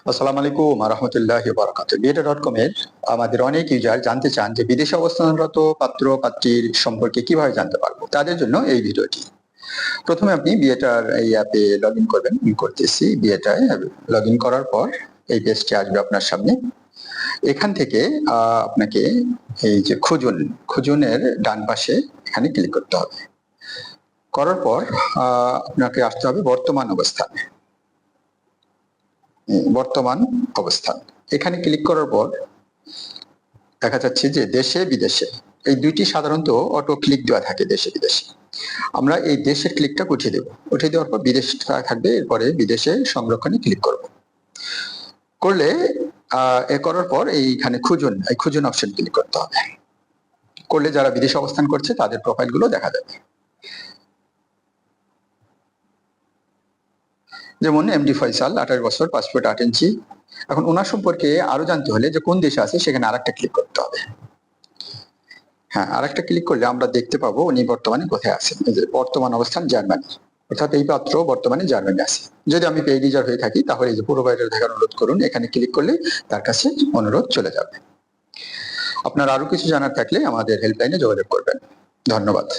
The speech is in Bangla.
আসসালামু আলাইকুম রহমতুল্লাহি বারাকাতুহু। বিয়েটা.কম এর আমাদের অনেক ইউজার জানতে চান যে বিদেশে অবস্থানরত পাত্র পাত্রীর সম্পর্কে কিভাবে জানতে পারবো। তাদের জন্য এই ভিডিওটি। প্রথমে আপনি বিয়েটার এই অ্যাপে লগ ইন করবেন। করতেছি বিয়েটায় লগ ইন করার পর এই পেজটি আসবে আপনার সামনে। এখান থেকে আপনাকে এই যে খুঁজুনের ডান পাশে এখানে ক্লিক করতে হবে। করার পর আপনাকে আসতে হবে বর্তমান অবস্থানে। বর্তমান অবস্থান এখানে ক্লিক করার পর দেখা যাচ্ছে যে দেশে বিদেশে এই দুইটি সাধারণত অটো ক্লিক দেওয়া থাকে দেশে বিদেশে। আমরা এই দেশের ক্লিকটা উঠিয়ে দেব। উঠিয়ে দেওয়ার পর বিদেশ থাকবে, এরপরে বিদেশে সংরক্ষণে ক্লিক করব। করলে এ করার পর এইখানে খুঁজুন অপশন ক্লিক করতে হবে। করলে যারা বিদেশে অবস্থান করছে তাদের প্রোফাইল গুলো দেখা যাবে। যেমন এমডি ফয়সাল 28 বছর, পাসপোর্ট 8 ইঞ্চি। এখন ওনার সম্পর্কে আরো জানতে হলে যে কোন দেশে আছে সেখানে আরেকটা ক্লিক করতে হবে। হ্যাঁ, আরেকটা ক্লিক করলে আমরা দেখতে পাবো উনি বর্তমানে কোথায় আছেন। এই যে বর্তমান অবস্থান জার্মানি, অর্থাৎ এই পাত্র বর্তমানে জার্মানি আছে। যদি আমি পেইড ইউজার হয়ে থাকি তাহলে এই যে প্রোভাইডার দেখার অনুরোধ করুন, এখানে ক্লিক করলে তার কাছে অনুরোধ চলে যাবে। আপনার আরো কিছু জানার থাকলে আমাদের হেল্পলাইনে যোগাযোগ করবেন। ধন্যবাদ।